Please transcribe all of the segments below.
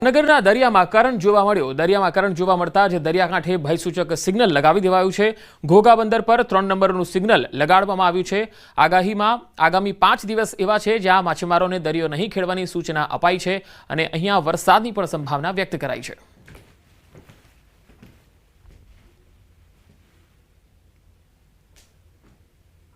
નગરના દરિયામાં કરંટ જોવા મળ્યો। દરિયામાં કરંટ જોવા મળતા જ દરિયાકાંઠે ભયસૂચક સિગ્નલ લગાવી દેવાયું છે। ઘોઘા બંદર પર 3 નંબરનું સિગ્નલ લગાડવામાં આવ્યું છે। આગાહીમાં આગામી 5 દિવસ એવા છે જ્યાં માછીમારોને દરિયો નહીં ખેડવાની સૂચના અપાઈ છે અને અહીંયા વરસાદની પણ સંભાવના વ્યક્ત કરાઈ છે।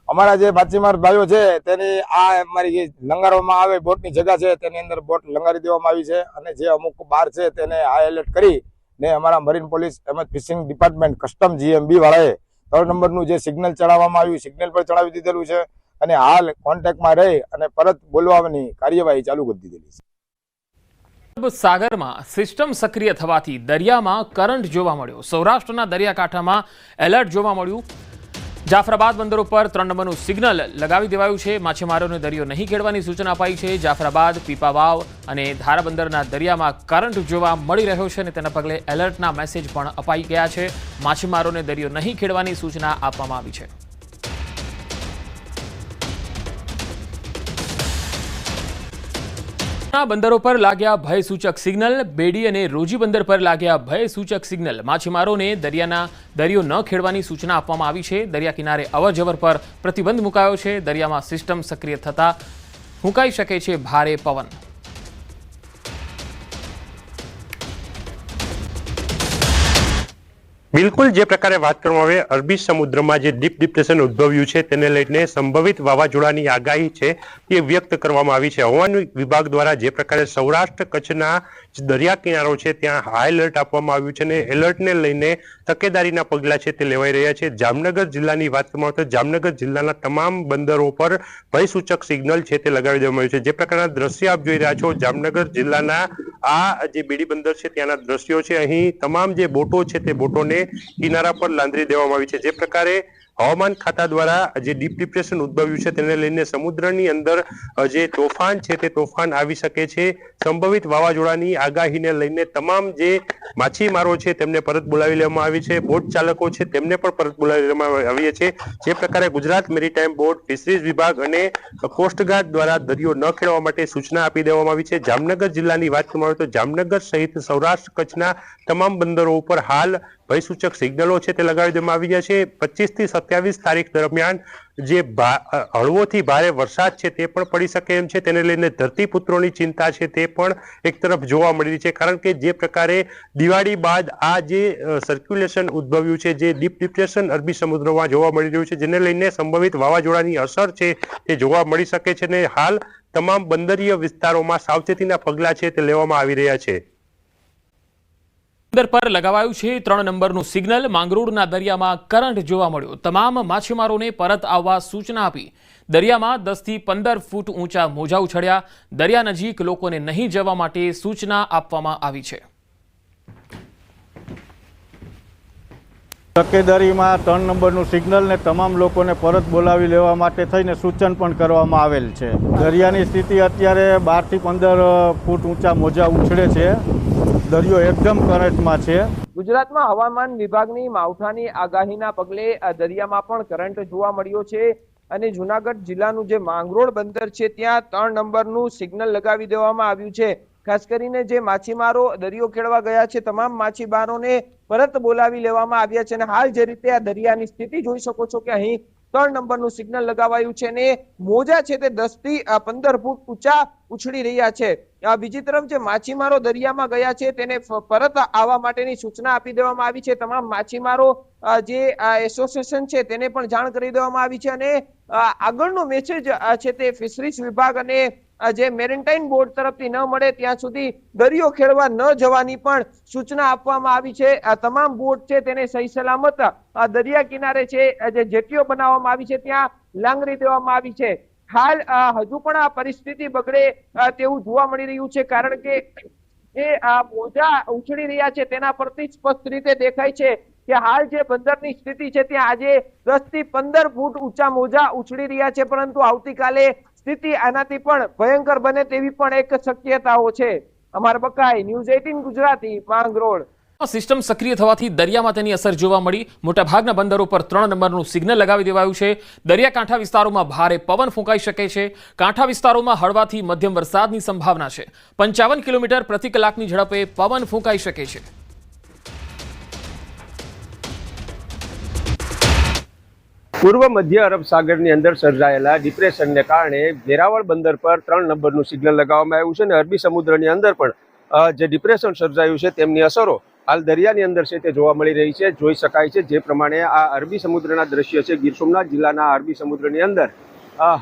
અમારા જે માછીમાર ભાઈઓ છે તેની આ અમારી જે લંગારવામાં આવે બોટની જગ્યા છે તેની અંદર બોટ લંગારી દેવામાં આવી છે અને જે અમુક બાર છે તેને હાઈ એલર્ટ કરી ને અમારા મરીન પોલીસ તેમજ ફિશિંગ ડિપાર્ટમેન્ટ કસ્ટમ જીએમબી વાળાએ 3 નંબરનું જે સિગ્નલ ચડાવવામાં આવ્યું સિગ્નલ પર ચડાવી દીધેલું છે અને હાલ કોન્ટેક્ટમાં રહી અને પરત બોલવાની કાર્યવાહી ચાલુ કરી દીધેલી છે। સાગરમાં સિસ્ટમ સક્રિય થવાથી દરિયામાં કરંટ જોવા મળ્યો। સૌરાષ્ટ્રના દરિયાકાંઠામાં એલર્ટ જોવા મળ્યું। જાફરાબાદ બંદરો પર 3 નંબરનું સિગ્નલ લગાવી દેવાયું છે। માછીમારોને દરિયો નહીં ખેડવાની સૂચના અપાઈ છે। જાફરાબાદ, પીપાવાવ અને ધારાબંદરના દરિયામાં કરંટ જોવા મળી રહ્યો છે અને તેના પગલે એલર્ટના મેસેજ પણ અપાઈ ગયા છે। માછીમારોને દરિયો નહીં ખેડવાની સૂચના આપવામાં આવી છે। બંદરો પર લાગ્યા ભયસૂચક સિગ્નલ। બેડી અને રોજી બંદર પર લાગ્યા ભયસૂચક સિગ્નલ। માછીમારોને દરિયો ન ખેડવાની સૂચના આપવામાં આવી છે। દરિયા કિનારે અવરજવર પર પ્રતિબંધ મુકાયો છે। દરિયામાં સિસ્ટમ સક્રિય થતા ફૂંકાઈ શકે છે ભારે પવન। બિલકુલ જે પ્રકારે વાત કરવામાં આવે અરબી સમુદ્રમાં જે ડીપ ડિપ્રેશન ઉદ્ભવ્યું છે તેને લઈને સંભવિત વાવાઝોડાની આગાહી છે તે વ્યક્ત કરવામાં આવી છે। હવામાન વિભાગ દ્વારા જે પ્રકારે સૌરાષ્ટ્ર કચ્છના દરિયા કિનારો છે ત્યાં હાઈ એલર્ટ આપવામાં આવ્યું છે અને એલર્ટને લઈને તકેદારીના પગલાં છે તે લેવાઈ રહ્યા છે। જામનગર જિલ્લાની વાત કરવામાં આવે તો જામનગર જિલ્લાના તમામ બંદરો પર ભયસૂચક સિગ્નલ છે તે લગાવી દેવામાં આવ્યું છે। જે પ્રકારના દ્રશ્ય આપ જોઈ રહ્યા છો જામનગર જિલ્લાના આ જે બેડી બંદર છે ત્યાંના દ્રશ્યો છે। અહીં તમામ જે બોટો છે તે બોટોને કિનારા પર લાંદરી દેવામાં આવી છે। જે પ્રકારે હવામાન ખાતા દ્વારા જે ડીપ ડિપ્રેશન ઉદ્ભવ્યું છે તેને લઈને સમુદ્રની અંદર જે તોફાન છે તે તોફાન આવી શકે છે। સંભવિત વાવાઝોડાની આગાહીને લઈને તમામ જે માછીમારો છે તેમને પરત બોલાવી લેવામાં આવી છે। બોટ ચાલકો છે તેમને પણ પરત બોલાવી લેવામાં આવી છે। જે પ્રકારે ગુજરાત મેરીટાઈમ બોર્ડ, ફિશરીઝ વિભાગ અને કોસ્ટગાર્ડ દ્વારા દરિયો ન ખેડવા માટે સૂચના આપી દેવામાં આવી છે। જામનગર જિલ્લાની વાત કરવામાં આવે તો જામનગર સહિત સૌરાષ્ટ્ર કચ્છના તમામ બંદરો ઉપર હાલ ભયસૂચક સિગ્નલો છે તે લગાવી દેવામાં આવી ગયા છે। 25 થી 27 તારીખ દરમિયાન જે હળવોથી ભારે વરસાદ છે તે પણ પડી શકે એમ છે। તેને લઈને ધરતીપુત્રોની ચિંતા છે તે પણ એક તરફ જોવા મળી રહી છે કારણ કે જે પ્રકારે દિવાળી બાદ આ જે સર્ક્યુલેશન ઉદ્ભવ્યું છે જે ડીપ ડિપ્રેશન અરબી સમુદ્રમાં જોવા મળી રહ્યું છે જેને લઈને સંભવિત વાવાઝોડાની અસર છે તે જોવા મળી શકે છે અને હાલ તમામ બંદરીય વિસ્તારોમાં સાવચેતીના પગલાં છે તે લેવામાં આવી રહ્યા છે। બંદર પર લગાવાયું છે 3 નંબરનું સિગ્નલ। માંગરોળના દરિયામાં કરંટ જોવા મળ્યો। તમામ માછીમારોને પરત આવવા સૂચના આપી। દરિયામાં 10 થી 15 ફૂટ ઊંચા મોજા ઉછળ્યા। દરિયા નજીક લોકોને નહીં જવા માટે સૂચના આપવામાં આવી છે। તકેદારીમાં 3 નંબરનું સિગ્નલ ને તમામ લોકોને પરત બોલાવી લેવા માટે થઈને સૂચન પણ કરવામાં આવેલ છે। દરિયાની સ્થિતિ અત્યારે 12 થી 15 ફૂટ ઊંચા મોજા ઉછળે છે। દરિયો એકદમ કરંટમાં છે। ગુજરાતમાં હવામાન વિભાગની માવઠાની આગાહીના પગલે દરિયામાં પણ કરંટ જોવા મળ્યો છે અને જૂનાગઢ જિલ્લાનું જે માંગરોળ બંદર છે ત્યાં 3 નંબરનું સિગ્નલ લગાવી દેવામાં આવ્યું છે। ખાસ કરીને જે માછીમારો દરિયો ખેડવા ગયા છે તમામ માછીમારોને પરત બોલાવી લેવામાં આવ્યા છે અને હાલ જે રીતે આ દરિયાની સ્થિતિ જોઈ શકો છો કે અહીં 3 નંબરનું સિગ્નલ લગાવાયું છે અને મોજા છે તે 10 થી 15 ફૂટ ઊંચા ઉછળી રહ્યા છે। બીજી તરફ જે માછીમારો દરિયામાં ગયા છે તેને પરત આવવા માટેની સૂચના આપી દેવામાં આવી છે। તમામ માછીમારો જે એસોસિએશન છે તેને પણ જાણ કરી દેવામાં આવી છે અને આગળનો મેસેજ છે તે ફિશરીઝ વિભાગ અને જે મેરીટાઈમ બોર્ડ તરફથી ન મળે ત્યાં સુધી દરિયો ખેડવા ન જવાની પણ સૂચના આપવામાં આવી છે। આ તમામ બોટ છે તેને સહી સલામત દરિયા કિનારે છે જે જેટીઓ બનાવવામાં આવી છે ત્યાં લાંગરી દેવામાં આવી છે। હાલ હજુ પણ આ પરિસ્થિતિ બગડે તેવું જોવા મળી રહ્યું છે કારણ કે જે મોજા ઉછળી રહ્યા છે તેના પરથી સ્પષ્ટ રીતે દેખાય છે કે હાલ જે બંદરની સ્થિતિ છે ત્યાં આજે 10 થી 15 ફૂટ ઊંચા મોજા ઉછળી રહ્યા છે પરંતુ આવતીકાલે સ્થિતિ આનાથી પણ ભયંકર બને તેવી પણ એક શક્યતાઓ છે। અમાર બકાઈ ન્યૂઝ 18 ગુજરાતી માંગરોળ। સિસ્ટમ સક્રિય થવાથી દરિયામાં તેની અસર જોવા મળી. મોટાભાગના બંદરો પર 3 નંબરનું સિગ્નલ લગાવી દેવાયું છે. દરિયાકાંઠા વિસ્તારોમાં ભારે પવન ફૂંકાઈ શકે છે. કાંઠા વિસ્તારોમાં હળવાથી મધ્યમ વરસાદની સંભાવના છે. 55 કિલોમીટર પ્રતિ કલાકની ઝડપે પવન ફૂંકાઈ શકે છે. પૂર્વ મધ્ય અરબ સાગરની અંદર સર્જાયેલા ડિપ્રેશનને કારણે વેરાવળ બંદર પર 3 નંબરનું સિગ્નલ લગાવવામાં આવ્યું છે અને અરબી સમુદ્રની અંદર પણ જે ડિપ્રેશન સર્જાયું છે તેમની અસરો હાલ દરિયાની અંદર છે તે જોવા મળી રહી છે. જોઈ શકાય છે જે પ્રમાણે આ અરબી સમુદ્રના દ્રશ્ય છે. ગીર સોમનાથ જિલ્લાના અરબી સમુદ્રની અંદર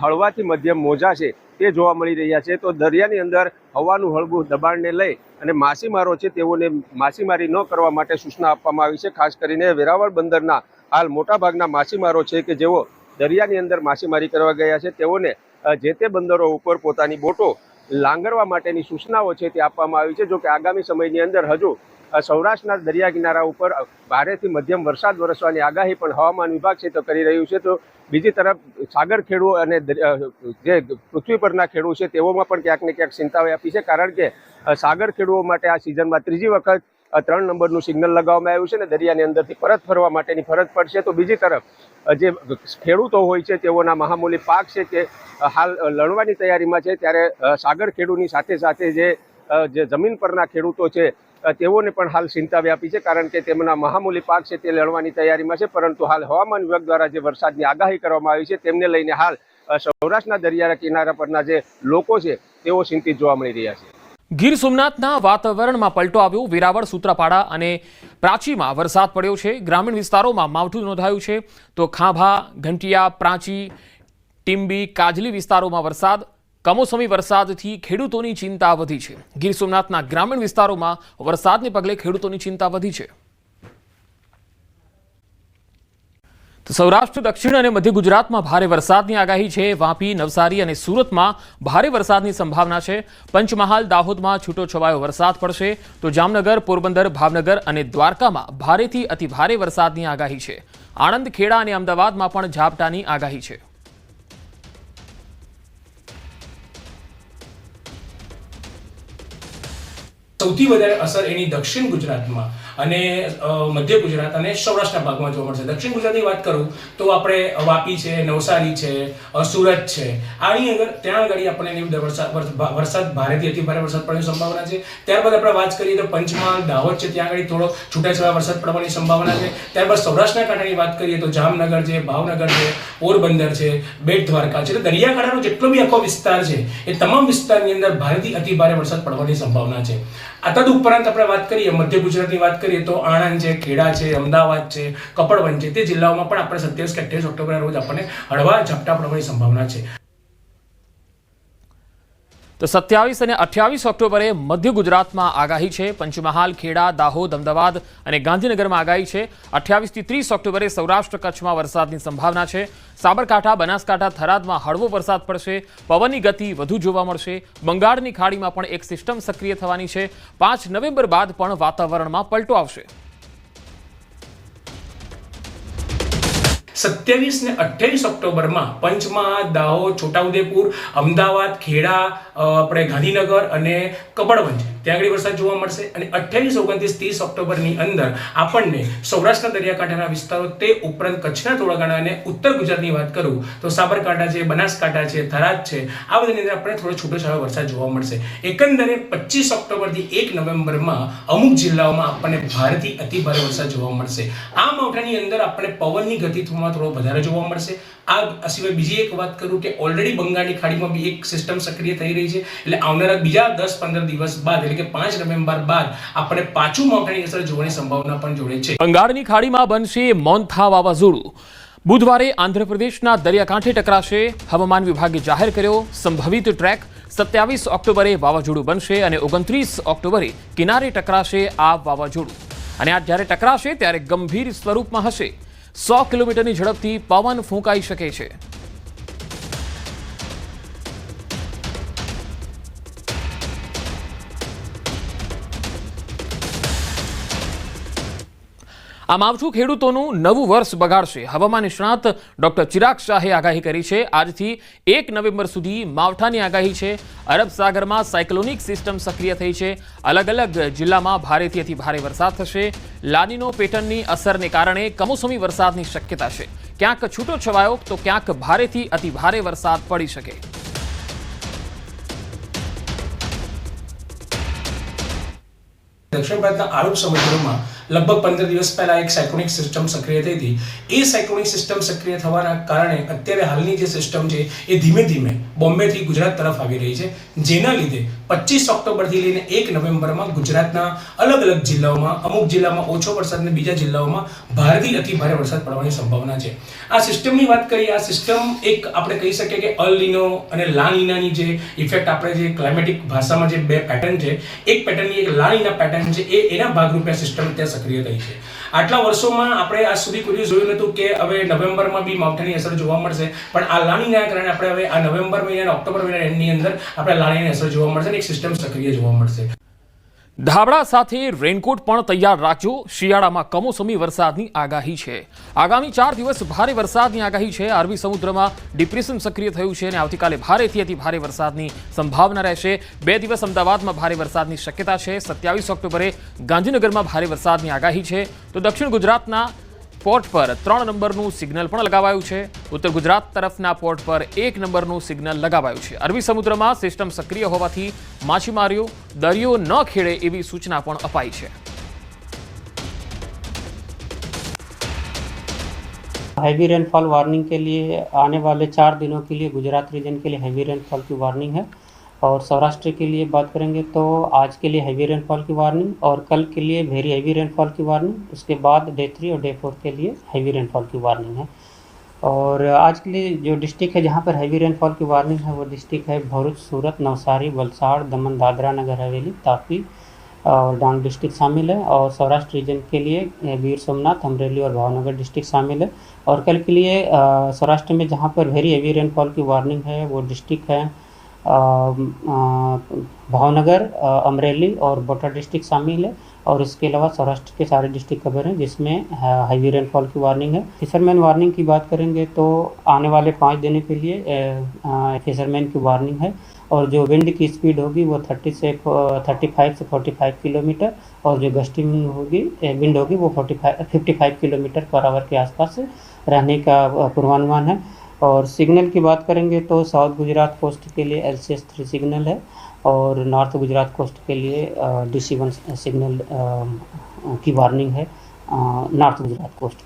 હળવાથી મધ્યમ મોજા છે તે જોવા મળી રહ્યા છે. તો દરિયાની અંદર હવાનું હળવું દબાણને લઈ અને માછીમારો છે તેઓને માછીમારી ન કરવા માટે સૂચના આપવામાં આવી છે. ખાસ કરીને વેરાવળ બંદરના હાલ મોટાભાગના માછીમારો છે કે જેઓ દરિયાની અંદર માછીમારી કરવા ગયા છે તેઓને જે તે બંદરો ઉપર પોતાની બોટો લાંગરવા માટેની સૂચનાઓ છે તે આપવામાં આવી છે. જો કે આગામી સમયની અંદર હજુ સૌરાષ્ટ્રના દરિયા કિનારા ઉપર ભારેથી મધ્યમ વરસાદ વરસવાની આગાહી પણ હવામાન વિભાગ છે તો કરી રહ્યું છે. તો બીજી તરફ સાગર ખેડૂ અને જે પૃથ્વી પરના ખેડૂ છે તેઓમાં પણ ક્યાંક ને ક્યાંક ચિંતા વ્યાપી છે. કારણ કે સાગર ખેડૂઓ માટે આ સિઝનમાં 3જી વખત 3 નંબરનું સિગ્નલ લગાવવામાં આવ્યું છે અને દરિયાની અંદરથી પરત ફરવા માટેની ફરજ પડશે. તો બીજી તરફ જે ખેડૂતો હોય છે તેઓના મહામૂલી પાક છે તે હાલ લણવાની તૈયારીમાં છે. ત્યારે સાગર ખેડૂની સાથે સાથે જે જમીન પરના ખેડૂતો છે તેઓને પણ હાલ ચિંતા વ્યાપી છે. કારણ કે તેમના મહામૂલી પાક છે તે લણવાની તૈયારીમાં છે. પરંતુ હાલ હવામાન વિભાગ દ્વારા જે વરસાદની આગાહી કરવામાં આવી છે તેમને લઈને હાલ સૌરાષ્ટ્રના દરિયા કિનારા પરના જે લોકો છે તેઓ ચિંતિત જોવા મળી રહ્યા છે. ગીર સોમનાથના વાતાવરણમાં પલટો આવ્યો. વેરાવળ, સૂત્રાપાડા અને પ્રાચીમાં વરસાદ પડ્યો છે. ગ્રામીણ વિસ્તારોમાં માવઠું નોંધાયું છે. તો ખાંભા, ઘંટિયા, પ્રાચી, ટીંબી, કાજલી વિસ્તારોમાં વરસાદ. કમોસમી વરસાદથી ખેડૂતોની ચિંતા વધી છે. ગીર સોમનાથના ગ્રામીણ વિસ્તારોમાં વરસાદને પગલે ખેડૂતોની ચિંતા વધી છે. તો સૌરાષ્ટ્ર, દક્ષિણ અને મધ્ય ગુજરાતમાં ભારે વરસાદની આગાહી છે. વાપી, નવસારી અને સુરતમાં ભારે વરસાદની સંભાવના છે. પંચમહાલ, દાહોદમાં છૂટો છવાયો વરસાદ પડશે. તો જામનગર, પોરબંદર, ભાવનગર અને દ્વારકામાં ભારેથી અતિભારે વરસાદની આગાહી છે. આણંદ, ખેડા અને અમદાવાદમાં પણ ઝાપટાની આગાહી છે. સૌથી વધારે અસર એની દક્ષિણ ગુજરાતમાં અને મધ્ય ગુજરાત અને સૌરાષ્ટ્રના ભાગમાં જોવા મળશે. દક્ષિણ ગુજરાતની વાત કરું તો આપણે વાપી છે, નવસારી છે, સુરત છે, આની અંદર ત્યાં આગળ આપણને વરસાદ ભારેથી અતિભારે વરસાદ પડવાની સંભાવના છે. ત્યારબાદ આપણે વાત કરીએ તો પંચમહાલ, દાહોદ છે ત્યાં આગળ થોડો છૂટાછવાયા વરસાદ પડવાની સંભાવના છે. ત્યારબાદ સૌરાષ્ટ્રના કાંઠાની વાત કરીએ તો જામનગર છે, ભાવનગર છે, પોરબંદર છે, બેટ દ્વારકા છે. દરિયાકાંઠાનો જેટલો બી આખો વિસ્તાર છે એ તમામ વિસ્તારની અંદર ભારેથી અતિભારે વરસાદ પડવાની સંભાવના છે. આ તદ ઉપરાંત આપણે વાત કરીએ મધ્ય ગુજરાતની વાત કરીએ તો આણંદ છે, ખેડા છે, અમદાવાદ છે, કપડવંજ છે, તે જિલ્લાઓમાં પણ આપણે 27 કે 28 ઓક્ટોબરના રોજ આપણને હળવા ઝાપટા પડવાની સંભાવના છે. તો 27 અને 28 ઓક્ટોબરે મધ્ય ગુજરાતમાં આગાહી છે. પંચમહાલ, ખેડા, દાહોદ, અમદાવાદ અને ગાંધીનગરમાં આગાહી છે. 28 થી 30 ઓક્ટોબરે સૌરાષ્ટ્ર, કચ્છમાં વરસાદની સંભાવના છે. સાબરકાંઠા, બનાસકાંઠા, થરાદમાં હળવો વરસાદ પડશે. પવનની ગતિ વધુ જોવા મળશે. બંગાળની ખાડીમાં પણ એક સિસ્ટમ સક્રિય થવાની છે. 5 નવેમ્બર બાદ પણ વાતાવરણમાં પલટો આવશે. 27 ને 28 ઓક્ટોબરમાં પંચમહાલ, દાહોદ, છોટાઉદેપુર, અમદાવાદ, ખેડા, આપણે ગાંધીનગર અને કપડવંજ ત્યાં આગળ વરસાદ જોવા મળશે. અને 28, 29, 30 ઓક્ટોબરની અંદર આપણને સૌરાષ્ટ્રના દરિયાકાંઠાના વિસ્તારો તે ઉપરાંત કચ્છના થોડા ઘણા અને ઉત્તર ગુજરાતની વાત કરું તો સાબરકાંઠા છે, બનાસકાંઠા છે, થરાદ છે, આ બધાની અંદર આપણે થોડો છૂટોછવાયો વરસાદ જોવા મળશે. એકંદરે 25 ઓક્ટોબરથી 1 નવેમ્બરમાં અમુક જિલ્લાઓમાં આપણને ભારેથી અતિભારે વરસાદ જોવા મળશે. આ માવઠાની અંદર આપણને પવનની ગતિ થોડો વધારે જોવા મળશે. આ સિવાય બીજી એક વાત કરું કે ઓલરેડી બંગાળની ખાડીમાં બી એક સિસ્ટમ સક્રિય થઈ રહી છે. એટલે આવનારા બીજા 10-15 દિવસ બાદ એટલે કે 5 નવેમ્બર બાદ આપણે પાછું માવઠાની અસર જોવાની સંભાવના પણ જોડે છે. બંગાળની ખાડીમાં બનશે મોન્થા વાવાઝોડું. બુધવારે આંધ્રપ્રદેશના દરિયાકાંઠે ટકરાશે. હવામાન વિભાગે જાહેર કર્યો સંભવિત ટ્રેક. 27 ઓક્ટોબરે વાવાઝોડું બનશે અને 29 ઓક્ટોબરે કિનારે ટકરાશે આ વાવાઝોડું. અને આ જ્યારે ટકરાશે ત્યારે ગંભીર સ્વરૂપમાં હશે. 100 કિલોમીટરની ઝડપથી પવન ફૂંકાઈ શકે છે. આ માવઠું ખેડૂતોનું નવું વર્ષ બગાડશે. હવામાન નિષ્ણાત ડોક્ટર ચિરાગ શાહે આગાહી કરી છે. આજથી 1 નવેમ્બર સુધી માવઠાની આગાહી છે. અરબ સાગરમાં સાયક્લોનિક સિસ્ટમ સક્રિય થઈ છે. અલગ અલગ જિલ્લામાં ભારેથી અતિ ભારે વરસાદ થશે. લાનીનો પેટર્નની અસરને કારણે કમોસમી વરસાદની શક્યતા છે. ક્યાંક છૂટો છવાયો તો ક્યાંક ભારેથી અતિ ભારે વરસાદ પડી શકે. દક્ષિણ ભારતના આરબ સમુદ્રમાં લગભગ 15 દિવસ પહેલા એક સાયક્લોનિક સિસ્ટમ સક્રિય થઈ હતી. એ સાયક્લોનિક સિસ્ટમ સક્રિય થવાના કારણે અત્યારે હાલની જે સિસ્ટમ છે એ ધીમે ધીમે બોમ્બેથી ગુજરાત તરફ આવી રહી છે, જેના લીધે 25 ઓક્ટોબરથી લઈને 1 નવેમ્બરમાં ગુજરાતના અલગ અલગ જિલ્લાઓમાં, અમુક જિલ્લામાં ઓછો વરસાદ અને બીજા જિલ્લાઓમાં ભારેથી અતિ ભારે વરસાદ પડવાની સંભાવના છે. આ સિસ્ટમની વાત કરીએ, આ સિસ્ટમ એક આપણે કહી શકીએ કે અલ નીનો અને લા નીનાની જે ઇફેક્ટ, આપણે જે ક્લાઇમેટિક ભાષામાં જે બે પેટર્ન છે, એક પેટર્નની એક લા નીના પેટર્ન છે, એ એના ભાગરૂપે આ સિસ્ટમ ત્યાં સક્રિય થઈ છે. આટલા વર્ષોમાં આપણે આજ સુધી કોઈ જોયું નહોતું કે હવે નવેમ્બરમાં બી માવઠાની અસર જોવા મળશે, પણ આ લાનીના કારણે આપણે હવે આ નવેમ્બર મહિના અને ઓક્ટોબર મહિનાની અંદર આપણે લાનીની અસર જોવા મળશે અને એક સિસ્ટમ સક્રિય જોવા મળશે. ધાબળા સાથે રેનકોટ પણ તૈયાર રાખજો. શિયાળામાં કમોસમી વરસાદની આગાહી છે. આગામી 4 દિવસ ભારે વરસાદની આગાહી છે. અરબી સમુદ્રમાં ડિપ્રેશન સક્રિય થયું છે અને આવતીકાલે ભારેથી અતિ ભારે વરસાદની સંભાવના રહેશે. 2 દિવસ અમદાવાદમાં ભારે વરસાદની શક્યતા છે. 27 ઓક્ટોબરે ગાંધીનગરમાં ભારે વરસાદની આગાહી છે. તો દક્ષિણ ગુજરાતના પોર્ટ પર 3 નંબરનું સિગ્નલ પણ લગાવાયું છે. ઉત્તર ગુજરાત તરફના પોર્ટ પર 1 નંબરનું સિગ્નલ લગાવાયું છે. અરબી સમુદ્રમાં સિસ્ટમ સક્રિય હોવાથી માછીમારીઓ દરિયો ન ખેડે એવી સૂચના પણ અપાઈ છે. हैवी रेनफॉल वार्निंग के लिए आने वाले 4 दिनों के लिए गुजरात रीजन के लिए हैवी रेनफॉल की वार्निंग है और सौराष्ट्र के लिए बात करेंगे तो आज के लिए हैवी रेनफॉल की वार्निंग और कल के लिए वेरी हैवी रेनफॉल की वार्निंग, उसके बाद डे 3 और डे 4 के लिए हैवी रेनफॉल की वार्निंग है. और आज के लिए जो डिस्ट्रिक्ट है जहाँ पर हैवी रेनफॉल की वार्निंग है वो डिस्ट्रिक्ट है भरूच, सूरत, नवसारी, वलसाड़, दमन, दादरा नगर हवेली, तापी और डांग डिस्ट्रिक्ट शामिल है. और सौराष्ट्र रीजन के लिए वीर सोमनाथ, अमरेली और भावनगर डिस्ट्रिक्ट शामिल है. और कल के लिए सौराष्ट्र में जहाँ पर वेरी हैवी रेनफॉल की वार्निंग है वो डिस्ट्रिक्ट है भावनगर, अमरेली और बोटा डिस्ट्रिक्ट शामिल है. और इसके अलावा सौराष्ट्र के सारे डिस्ट्रिक्ट कवर हैं जिसमें हैवी रेनफॉल की वार्निंग है. फिशरमैन वार्निंग की बात करेंगे तो आने वाले 5 दिनों के लिए फिशरमैन की वार्निंग है. और जो विंड की स्पीड होगी वो 35 से 45 किलोमीटर और जो गस्टी विंड होगी वो 55 किलोमीटर पर आवर के आसपास रहने का पूर्वानुमान है. और सिग्नल की बात करेंगे तो साउथ गुजरात कोस्ट के लिए LCS 3 सिग्नल है और नॉर्थ गुजरात कोस्ट के लिए DC 1 सिग्नल की वार्निंग है नॉर्थ गुजरात कोस्ट.